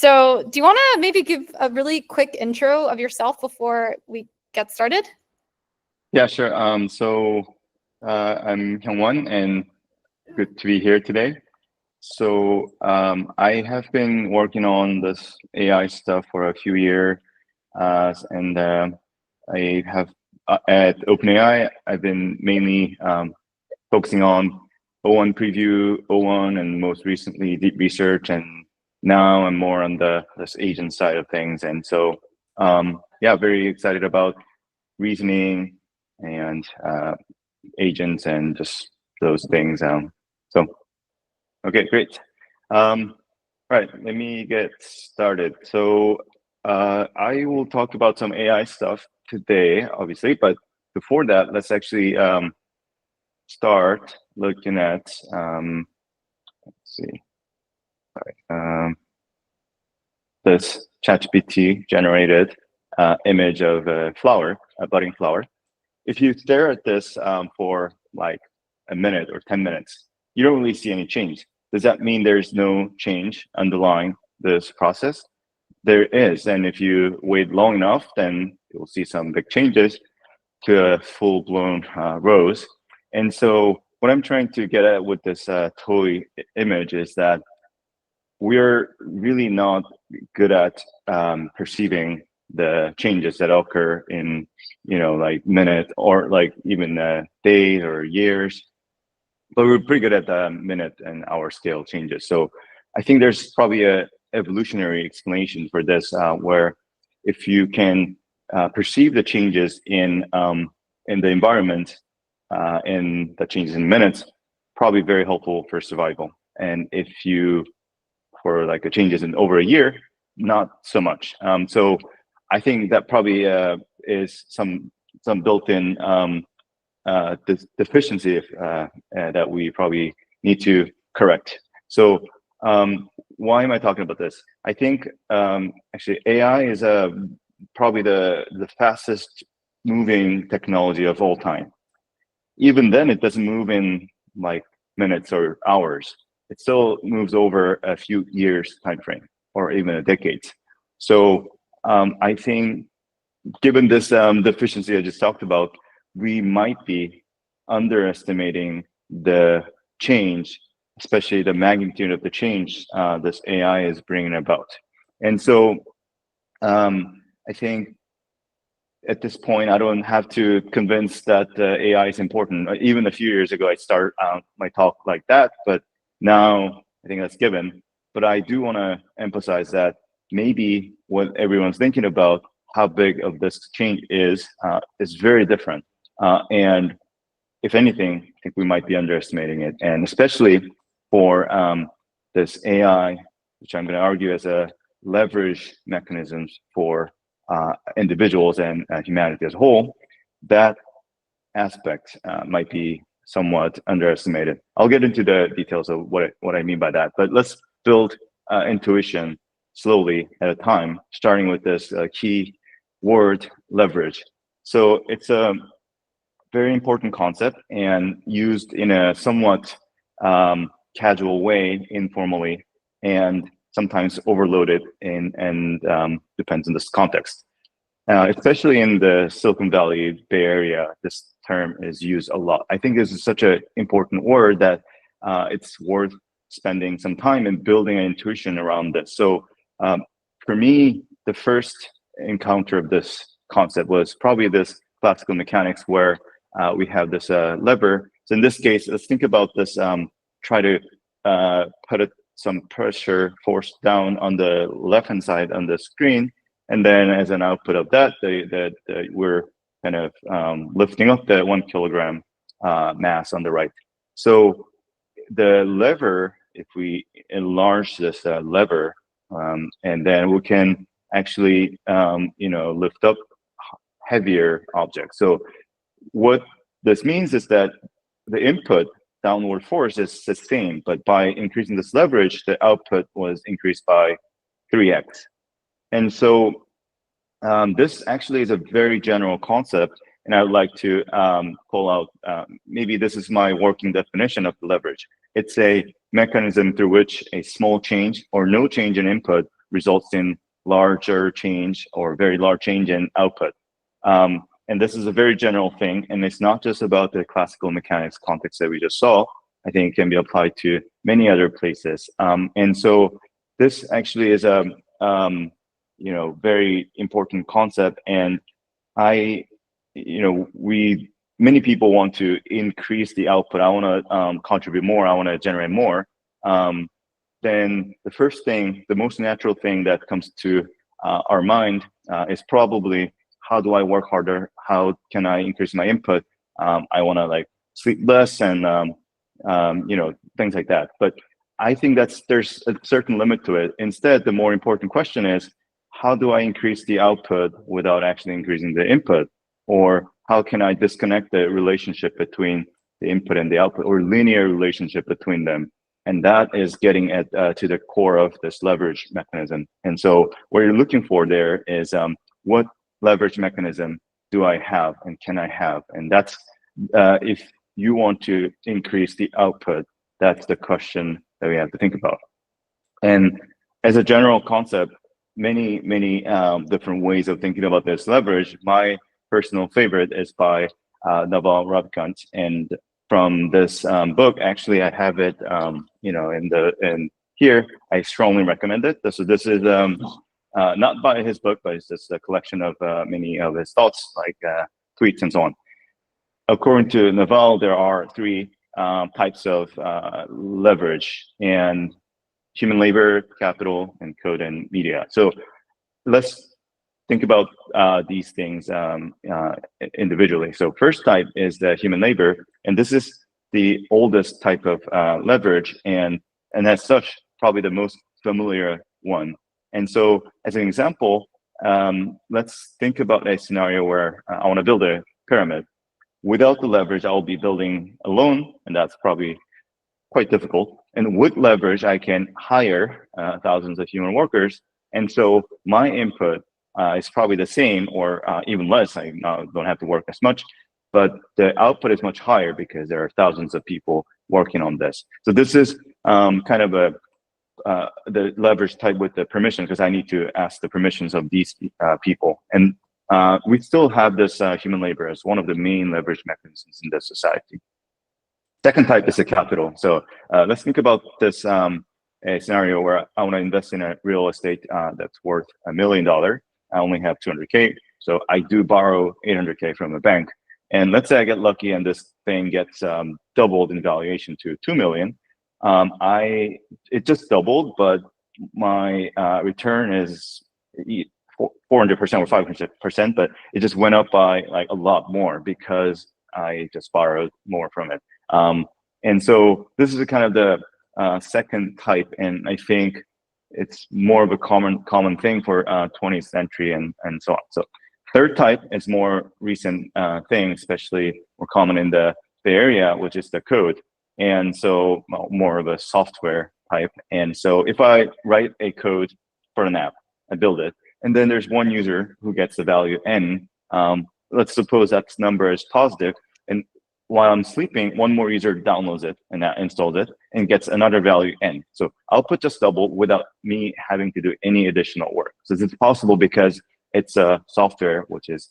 So do you want to maybe give a really quick intro of yourself before we get started? Yeah, sure. I'm Hyungwon, and good to be here today. So I have been working on this AI stuff for a few years, and I have at OpenAI. I've been mainly focusing on O1 preview, O1, and most recently deep research, and now I'm more on this agent side of things. And so yeah, very excited about reasoning and agents and just those things. So, okay, great. Right, let me get started. So I will talk about some AI stuff today, obviously, but before that, let's actually start looking at, let's see, this ChatGPT generated image of a flower, a budding flower. If you stare at this for like a minute or 10 minutes, you don't really see any change. Does that mean there's no change underlying this process? There is, and if you wait long enough, then you'll see some big changes to a full-blown rose. And so what I'm trying to get at with this toy image is that we're really not good at perceiving the changes that occur in, like minutes or like even days or years, but we're pretty good at the minute and hour scale changes. So I think there's probably a evolutionary explanation for this, where if you can perceive the changes in the environment, and the changes in minutes, probably very helpful for survival. And if you for like a changes in over a year, not so much. So I think that probably is some built-in deficiency that we probably need to correct. So why am I talking about this? I think actually AI is probably the fastest moving technology of all time. Even then, it doesn't move in like minutes or hours. It still moves over a few years time frame or even a decade. So I think given this deficiency I just talked about, we might be underestimating the change, especially the magnitude of the change this AI is bringing about. And so I think at this point, I don't have to convince that AI is important. Even a few years ago, I started my talk like that, but now I think that's given. But I do want to emphasize that maybe what everyone's thinking about, how big of this change is very different. And if anything, I think we might be underestimating it. And especially for this AI, which I'm going to argue as a leverage mechanisms for individuals and humanity as a whole, that aspect might be somewhat underestimated. I'll get into the details of what I mean by that, but let's build intuition slowly at a time, starting with this key word, leverage. So it's a very important concept and used in a somewhat casual way, informally, and sometimes overloaded and depends on this context. Especially in the Silicon Valley, Bay Area, this term is used a lot. I think this is such an important word that it's worth spending some time and building an intuition around this. So for me, the first encounter of this concept was probably this classical mechanics where we have this lever. So in this case, let's think about this, try to put some pressure force down on the left-hand side on the screen. And then as an output of that, we're kind of lifting up the 1 kilogram mass on the right. So the lever, if we enlarge this lever, and then we can actually, lift up heavier objects. So what this means is that the input downward force is the same, but by increasing this leverage, the output was increased by 3x. And so this actually is a very general concept, and I would like to call out, maybe this is my working definition of the leverage. It's a mechanism through which a small change or no change in input results in larger change or very large change in output. And this is a very general thing, and it's not just about the classical mechanics context that we just saw. I think it can be applied to many other places. And so this actually is a very important concept. And many people want to increase the output. I want to contribute more. I want to generate more. Then the first thing, the most natural thing that comes to our mind is probably, how do I work harder? How can I increase my input? I want to like sleep less and things like that. But I think there's a certain limit to it. Instead, the more important question is, how do I increase the output without actually increasing the input? Or how can I disconnect the relationship between the input and the output, or linear relationship between them? And that is getting at to the core of this leverage mechanism. And so what you're looking for there is what leverage mechanism do I have and can I have? And that's if you want to increase the output, that's the question that we have to think about. And as a general concept, many different ways of thinking about this leverage. My personal favorite is by Naval Ravikant, and from this book, actually, I have it, in here. I strongly recommend it. So this is not by his book, but it's just a collection of many of his thoughts, like tweets and so on. According to Naval, there are three types of leverage: and human labor, capital, and code and media. So let's think about these things individually. So first type is the human labor, and this is the oldest type of leverage, and as such, probably the most familiar one. And so as an example, let's think about a scenario where I want to build a pyramid. Without the leverage, I'll be building alone, and that's probably quite difficult. And with leverage, I can hire thousands of human workers. And so my input is probably the same, or even less. I don't have to work as much, but the output is much higher because there are thousands of people working on this. So this is kind of the leverage type with the permission, because I need to ask the permissions of these people. And we still have this human labor as one of the main leverage mechanisms in this society. Second type is the capital. So let's think about this a scenario where I want to invest in a real estate that's worth $1 million. I only have 200K, so I do borrow 800K from a bank. And let's say I get lucky and this thing gets doubled in valuation to 2 million. It just doubled, but my return is 400% or 500%, but it just went up by like a lot more because I just borrowed more from it. And so this is kind of the second type, and I think it's more of a common thing for 20th century and so on. So third type is more recent thing, especially more common in the Bay Area, which is the code. And so more of a software type. And so if I write a code for an app, I build it, and then there's one user who gets the value n. Let's suppose that number is positive, and while I'm sleeping, one more user downloads it and installs it and gets another value n. So output just doubled without me having to do any additional work. So it's possible because it's a software which is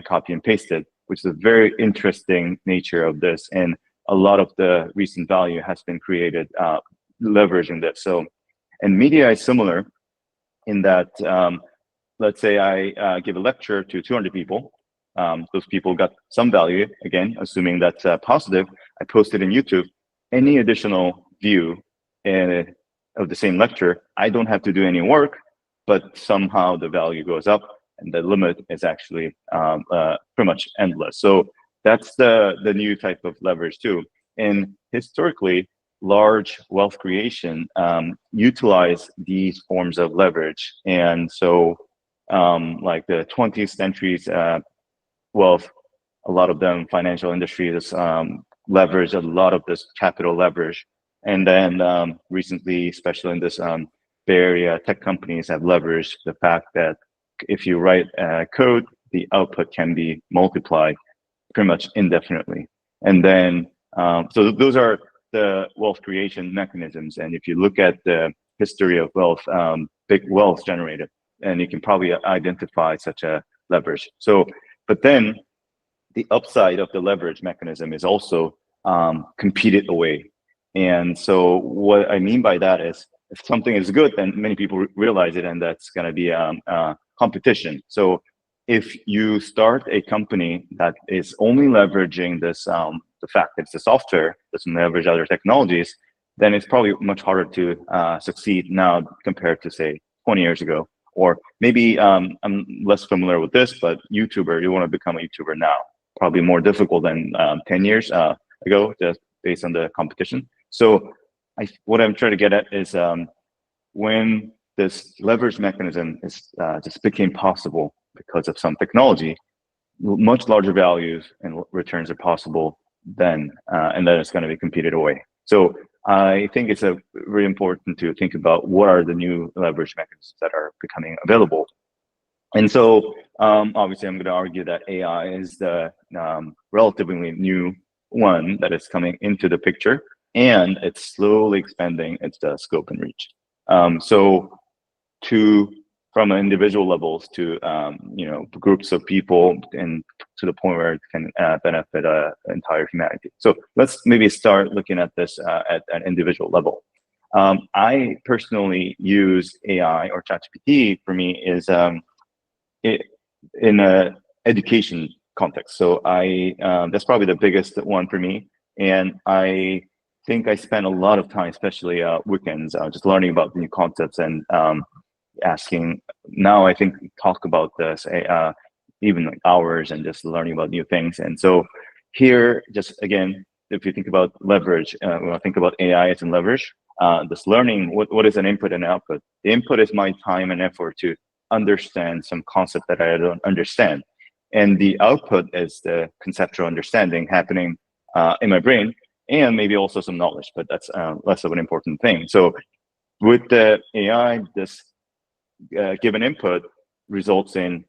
copy and pasted, which is a very interesting nature of this. And a lot of the recent value has been created leveraging this. So, and media is similar in that, let's say I give a lecture to 200 people. Those people got some value, again, assuming that's positive. I post it in YouTube. Any additional view of the same lecture, I don't have to do any work, but somehow the value goes up, and the limit is actually pretty much endless. So that's the new type of leverage too. And historically, large wealth creation utilize these forms of leverage. And so like the 20th century's wealth, a lot of them financial industries leverage a lot of this capital leverage. And then recently, especially in this Bay Area, tech companies have leveraged the fact that if you write code, the output can be multiplied pretty much indefinitely. And then, so those are the wealth creation mechanisms. And if you look at the history of wealth, big wealth generated, and you can probably identify such a leverage. So, but then the upside of the leverage mechanism is also competed away. And so what I mean by that is, if something is good, then many people realize it, and that's going to be competition. So if you start a company that is only leveraging this, the fact that it's a software, doesn't leverage other technologies, then it's probably much harder to succeed now compared to, say, 20 years ago. Or maybe I'm less familiar with this, but YouTuber, you want to become a YouTuber now, probably more difficult than 10 years ago, just based on the competition. So what I'm trying to get at is when this leverage mechanism is just became possible because of some technology, much larger values and returns are possible then, and then it's going to be competed away. So I think it's really important to think about what are the new leverage mechanisms that are becoming available. And so obviously I'm going to argue that AI is the relatively new one that is coming into the picture, and it's slowly expanding its scope and reach. So from individual levels to groups of people, and to the point where it can benefit entire humanity. So let's maybe start looking at this at an individual level. I personally use AI, or ChatGPT for me is in a education context. So that's probably the biggest one for me, and I think I spend a lot of time, especially weekends, just learning about new concepts and asking. Now I think we talk about this even like hours and just learning about new things. And so here, just again, if you think about leverage, when I think about AI as in leverage, this learning, what is an input and output? The input is my time and effort to understand some concept that I don't understand. And the output is the conceptual understanding happening in my brain, and maybe also some knowledge, but that's less of an important thing. So with the AI, this given input results in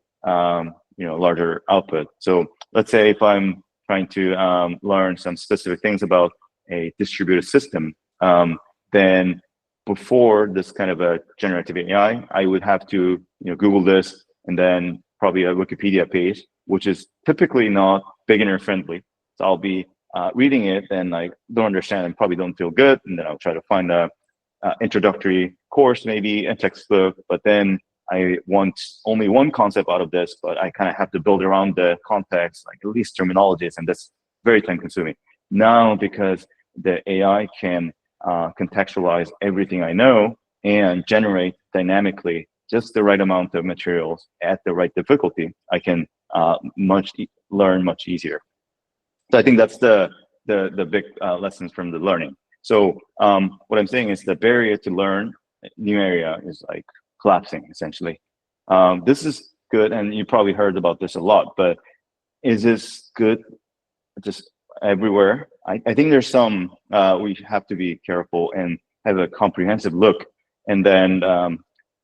larger output. So let's say if I'm trying to learn some specific things about a distributed system, then before this kind of a generative AI, I would have to Google this, and then probably a Wikipedia page, which is typically not beginner friendly. So I'll be reading it and I don't understand and probably don't feel good, and then I'll try to find a introductory course, maybe a textbook, but then I want only one concept out of this, but I kind of have to build around the context, like at least terminologies, and that's very time consuming. Now, because the AI can contextualize everything I know and generate dynamically just the right amount of materials at the right difficulty, I can learn much easier. So I think that's the big lessons from the learning. So what I'm saying is the barrier to learn new area is like collapsing, essentially. This is good, and you probably heard about this a lot, but is this good just everywhere? I think there's some, we have to be careful and have a comprehensive look. And then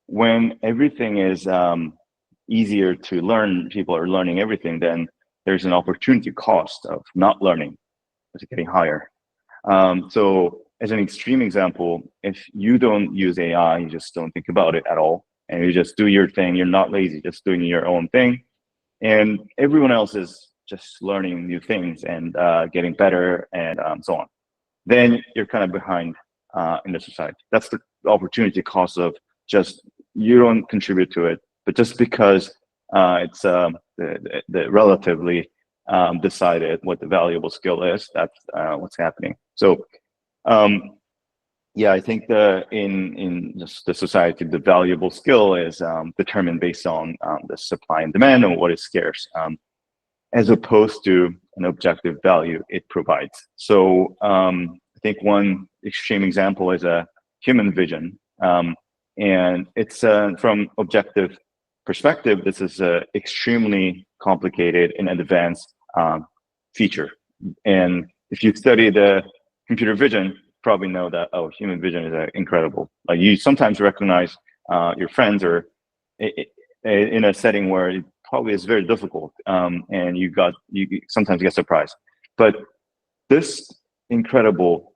when everything is easier to learn, people are learning everything, then there's an opportunity cost of not learning, it's getting higher. So as an extreme example, if you don't use AI, you just don't think about it at all, and you just do your thing, you're not lazy, just doing your own thing, and everyone else is just learning new things and getting better and so on, then you're kind of behind in the society. That's the opportunity cost of just, you don't contribute to it, but just because it's the relatively decided what the valuable skill is, that's what's happening. So yeah, I think in just the society, the valuable skill is determined based on the supply and demand and what is scarce, as opposed to an objective value it provides. So I think one extreme example is a human vision, and it's from objective perspective, this is an extremely complicated and advanced feature. And if you study the computer vision, you probably know that, oh, human vision is incredible. Like, you sometimes recognize your friends, or in a setting where it probably is very difficult, and you sometimes get surprised. But this incredible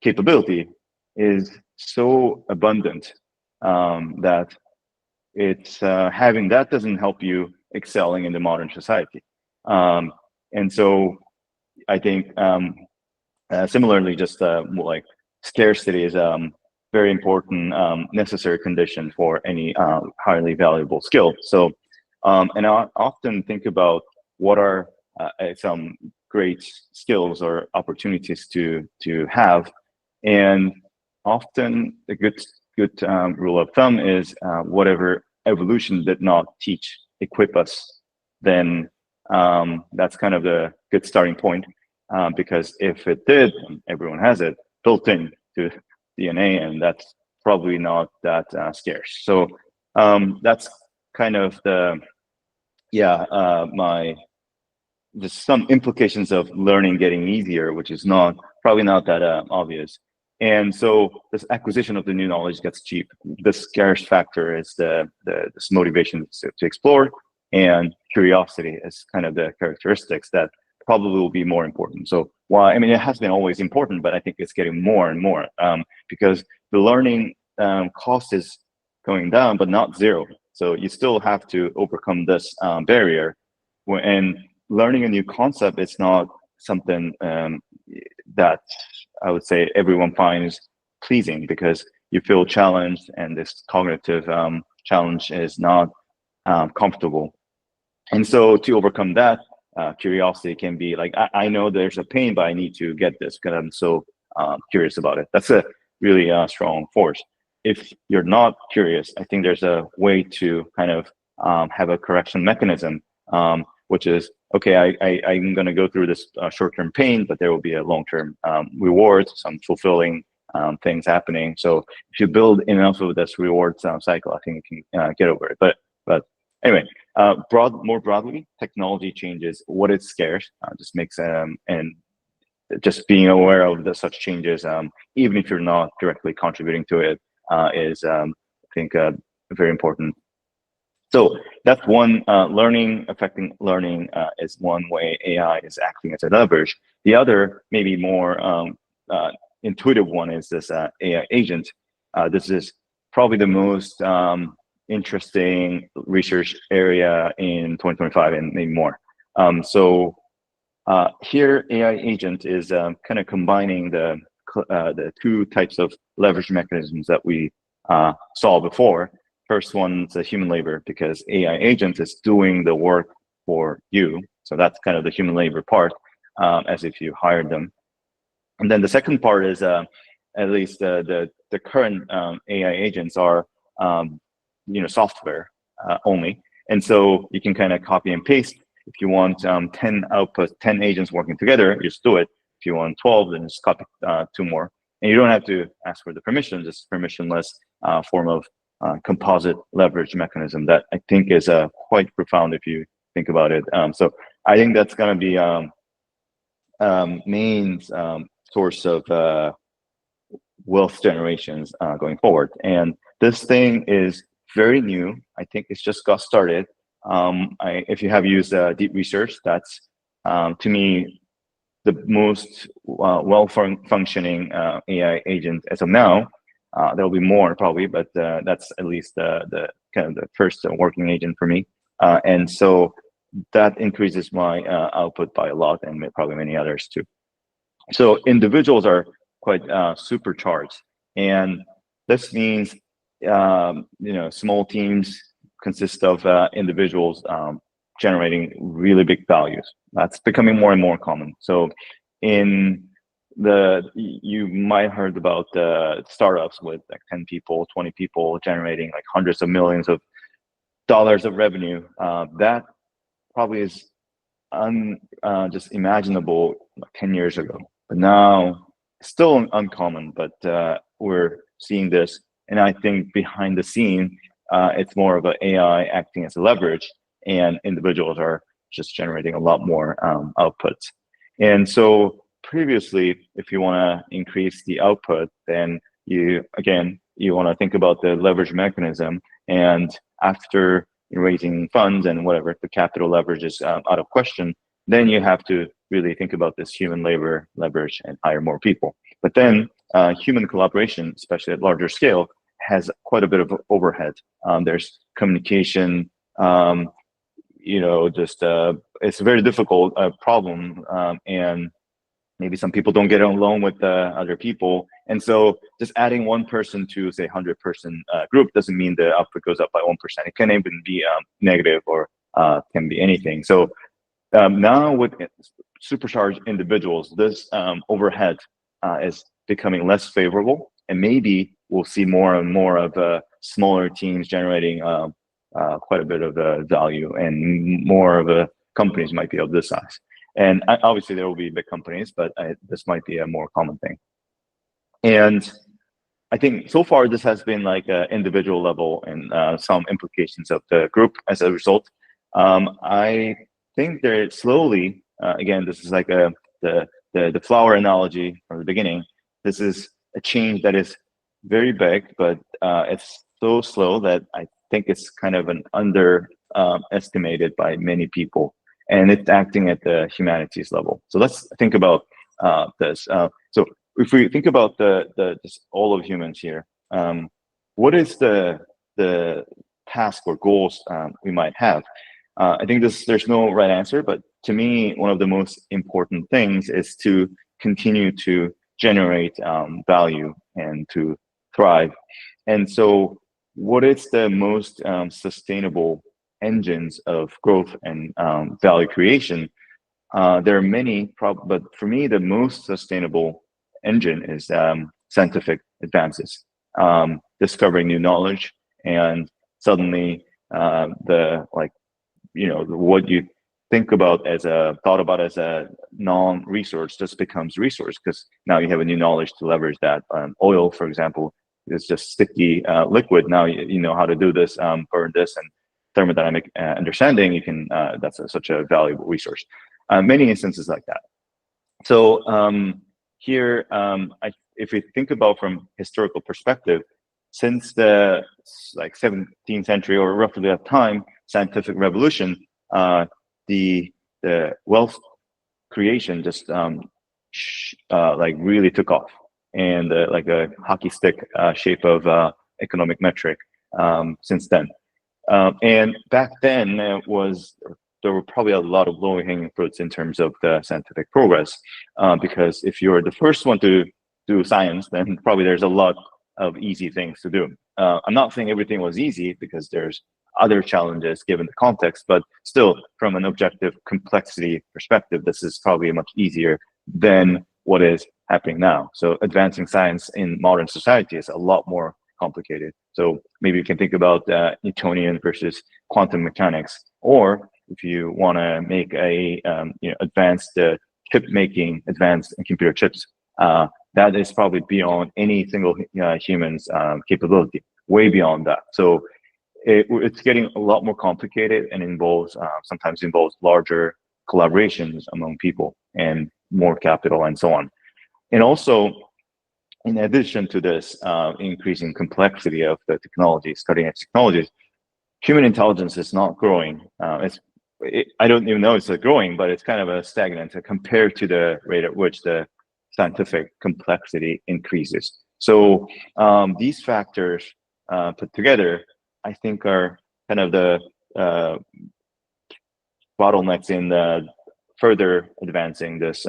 capability is so abundant that it's having that doesn't help you excelling in the modern society. And so I think similarly, just like scarcity is very important, necessary condition for any highly valuable skill. So, and I often think about what are some great skills or opportunities to have, and often a good rule of thumb is whatever evolution did not teach, equip us, then that's kind of the good starting point. Because if it did, everyone has it built in to DNA, and that's probably not that scarce. So that's kind of the my just some implications of learning getting easier, which is not probably not that obvious. And so this acquisition of the new knowledge gets cheap. The scarce factor is this motivation to explore, and curiosity is kind of the characteristics that probably will be more important. So while I mean it has been always important, but I think it's getting more and more because the learning cost is going down, but not zero. So you still have to overcome this barrier. And learning a new concept is not something that I would say everyone finds pleasing, because you feel challenged, and this cognitive challenge is not comfortable. And so to overcome that, curiosity can be like, I know there's a pain, but I need to get this because I'm so curious about it. That's a really strong force. If you're not curious, I think there's a way to kind of have a correction mechanism, which is, okay, I'm going to go through this short-term pain, but there will be a long-term reward, some fulfilling things happening. So if you build enough of this reward cycle, I think you can get over it. But anyway, more broadly, technology changes what is scarce, just makes and just being aware of such changes, even if you're not directly contributing to it, is I think very important. So that's one. Learning, affecting learning is one way AI is acting as a leverage. The other, maybe more intuitive one, is this AI agent. This is probably the most interesting research area in 2025 and maybe more. So here, AI agent is kind of combining the two types of leverage mechanisms that we saw before. First one's a human labor, because AI agent is doing the work for you. So that's kind of the human labor part, as if you hired them. And then the second part is at least the current AI agents are software only, and so you can kind of copy and paste. If you want 10 outputs, 10 agents working together, you just do it. If you want 12, then just copy 2 more, and you don't have to ask for the permissions. It's permissionless form of composite leverage mechanism that I think is quite profound if you think about it. So I think that's going to be main source of wealth generations going forward. And this thing is very new. I think it's just got started. If you have used deep research, that's to me the most well-functioning AI agent as of now. There'll be more probably, but that's at least the kind of the first working agent for me. And so that increases my output by a lot, and probably many others too. So individuals are quite supercharged, and this means small teams consist of individuals generating really big values. That's becoming more and more common. So you might have heard about startups with like 10 people, 20 people generating like hundreds of millions of dollars of revenue. That probably is just imaginable 10 years ago, but now still uncommon, but we're seeing this. And I think behind the scene, it's more of an AI acting as a leverage, and individuals are just generating a lot more outputs. And so previously, if you want to increase the output, then you want to think about the leverage mechanism. And after raising funds and whatever, the capital leverage is out of question, then you have to really think about this human labor leverage and hire more people. But then human collaboration, especially at larger scale, has quite a bit of overhead. There's communication, just it's a very difficult problem, and maybe some people don't get along with other people. And so just adding one person to, say, 100-person group doesn't mean the output goes up by 1%. It can even be negative, or can be anything. So now with supercharged individuals, this overhead is becoming less favorable, and maybe we'll see more and more of smaller teams generating quite a bit of value, and more of companies might be of this size. And obviously there will be big companies, but this might be a more common thing. And I think so far this has been like an individual level, and some implications of the group as a result. I think they're slowly, again, this is like the flower analogy from the beginning. This is a change that is very big, but it's so slow that I think it's kind of an underestimated by many people, and it's acting at the humanities level. So let's think about this. So if we think about just all of humans here, what is the task or goals we might have? I think there's no right answer, but to me, one of the most important things is to continue to generate value and to thrive. And so what is the most sustainable engines of growth and value creation? There are many, but for me, the most sustainable engine is scientific advances, discovering new knowledge, and suddenly what you thought about as a non-resource just becomes resource, because now you have a new knowledge to leverage that. Oil, for example, is just sticky liquid. Now you know how to do this, burn this, and thermodynamic understanding, you can that's such a valuable resource. Many instances like that. So here, if we think about from historical perspective, since the 17th century, or roughly that time, scientific revolution, the wealth creation just really took off, and like a hockey stick shape of economic metric since then. And back then there were probably a lot of low-hanging fruits in terms of the scientific progress, because if you're the first one to do science, then probably there's a lot of easy things to do. I'm not saying everything was easy, because there's other challenges given the context, but still, from an objective complexity perspective, this is probably much easier than what is happening now. So advancing science in modern society is a lot more complicated. So maybe you can think about Newtonian versus quantum mechanics, or if you want to make a advanced chip making, advanced computer chips, that is probably beyond any single human's capability, way beyond that. So it's getting a lot more complicated, and sometimes involves larger collaborations among people and more capital and so on. And also, in addition to this increasing complexity of the technologies, cutting-edge technologies, human intelligence is not growing. I don't even know it's growing, but it's kind of stagnant compared to the rate at which the scientific complexity increases. So these factors put together, I think, are kind of the bottlenecks in further advancing this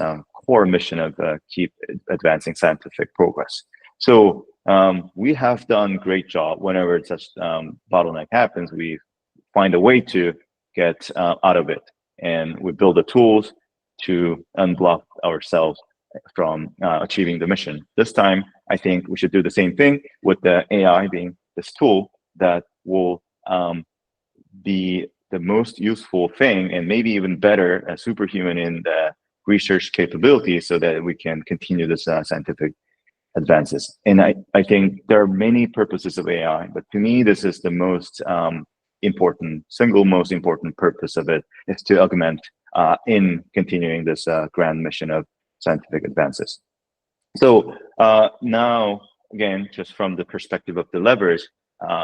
core mission of keep advancing scientific progress. So we have done a great job. Whenever such bottleneck happens, we find a way to get out of it, and we build the tools to unblock ourselves from achieving the mission. This time, I think we should do the same thing with the AI being this tool that will be the most useful thing, and maybe even better, a superhuman in the research capabilities, so that we can continue this scientific advances. And I think there are many purposes of AI, but to me, this is the most single most important purpose of it, is to augment in continuing this grand mission of scientific advances. So now, again, just from the perspective of the levers,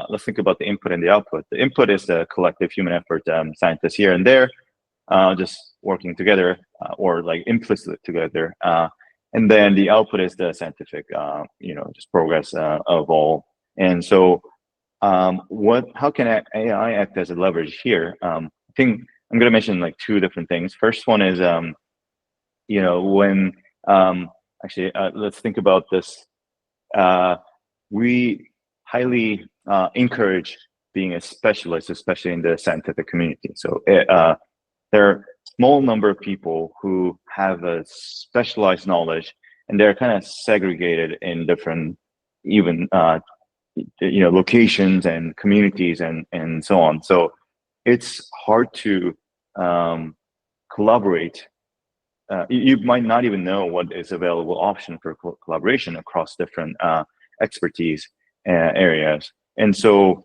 let's think about the input and the output. The input is the collective human effort, scientists here and there, just working together, or like implicit together. and then the output is the scientific, just progress of all. And so, how can AI act as a leverage here? I think I'm going to mention like two different things. First one is, when let's think about this. We highly encourage being a specialist, especially in the scientific community. So there are a small number of people who have a specialized knowledge, and they're kind of segregated in different, even locations and communities and so on. So it's hard to collaborate. You might not even know what is available option for collaboration across different expertise areas. And so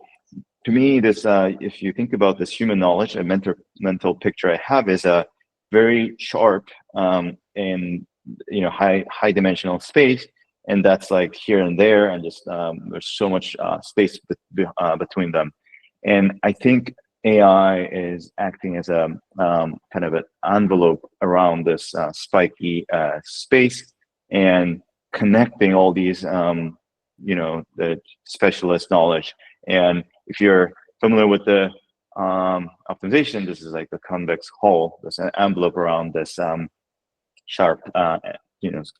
to me, this, if you think about this human knowledge, a mental picture I have is a very sharp and high dimensional space, and that's like here and there, and just there's so much space between them. And I think AI is acting as a kind of an envelope around this spiky space and connecting all these, the specialist knowledge. And if you're familiar with the optimization, this is like the convex hull. There's an envelope around this sharp,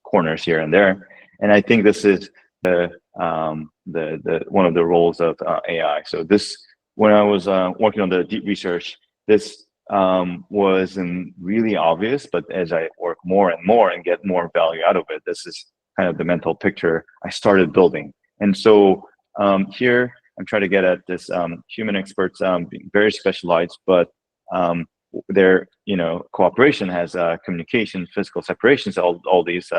corners here and there. And I think this is the one of the roles of AI. So this, when I was working on the deep research, this wasn't really obvious, but as I work more and more and get more value out of it, this is kind of the mental picture I started building. And so here I'm trying to get at this human experts being very specialized, but their cooperation has communication, physical separations, all these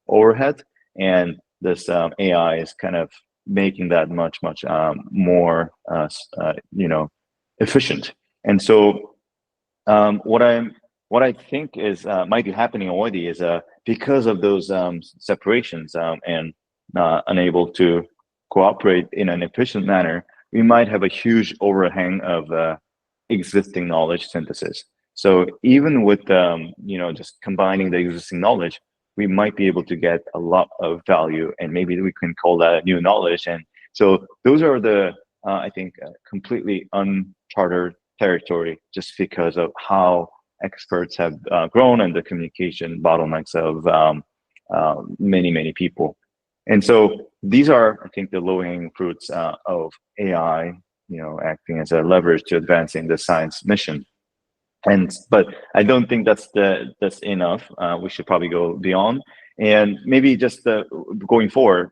overhead, and this AI is kind of making that much more efficient. And so what I think is might be happening already is because of those separations and unable to cooperate in an efficient manner, we might have a huge overhang of existing knowledge synthesis. So even with just combining the existing knowledge, we might be able to get a lot of value, and maybe we can call that new knowledge. And so those are the I think completely uncharted territory, just because of how experts have grown and the communication bottlenecks of many people. And so these are, I think, the low-hanging fruits of AI, acting as a leverage to advancing the science mission. But I don't think that's enough. We should probably go beyond, and maybe just going forward,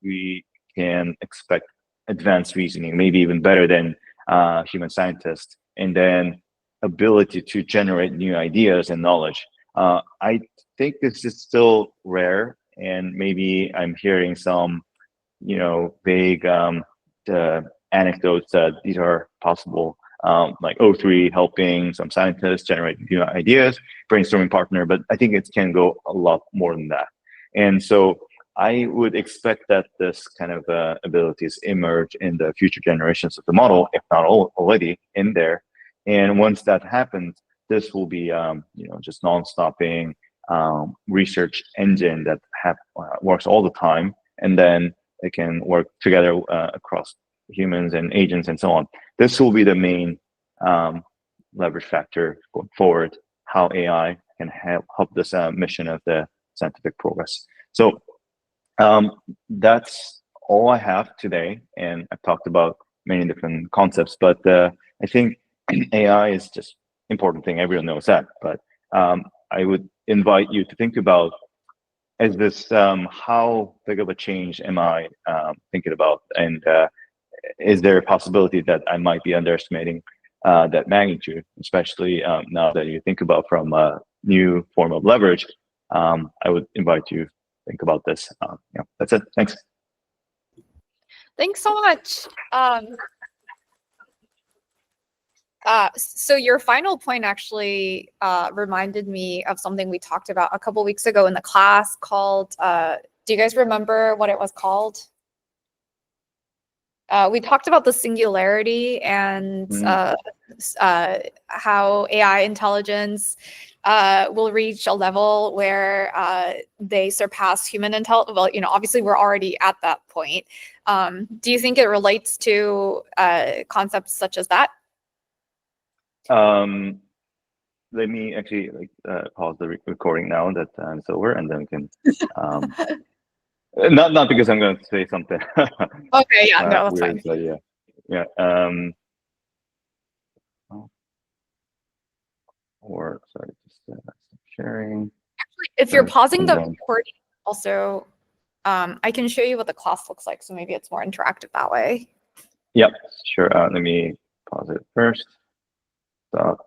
we can expect advanced reasoning, maybe even better than human scientists, and then ability to generate new ideas and knowledge. I think this is still rare, and maybe I'm hearing some, vague anecdotes that these are possible, like O3 helping some scientists generate new ideas, brainstorming partner, but I think it can go a lot more than that. And so I would expect that this kind of abilities emerge in the future generations of the model, if not already in there. And once that happens, this will be, just non-stopping research engine that works all the time, and then it can work together across humans and agents and so on. This will be the main leverage factor going forward, how AI can help this mission of the scientific progress. So that's all I have today, and I've talked about many different concepts, but I think AI is just important thing. Everyone knows that, but I would invite you to think about, as this, how big of a change am I thinking about, and is there a possibility that I might be underestimating that magnitude, especially now that you think about from a new form of leverage. I would invite you to think about this. That's it. Thanks. Thanks so much. So your final point actually reminded me of something we talked about a couple weeks ago in the class called, do you guys remember what it was called? We talked about the singularity and how AI intelligence will reach a level where they surpass human intelligence. Well, obviously we're already at that point. Do you think it relates to concepts such as that? Let me actually pause the recording now that it's over, and then we can. Not because I'm going to say something. Okay, yeah, no, that's weird, fine. but yeah. Or sorry, just sharing. Actually, if you're pausing the then, recording, also, I can show you what the class looks like, so maybe it's more interactive that way. Yep, sure. Let me pause it first. Stop.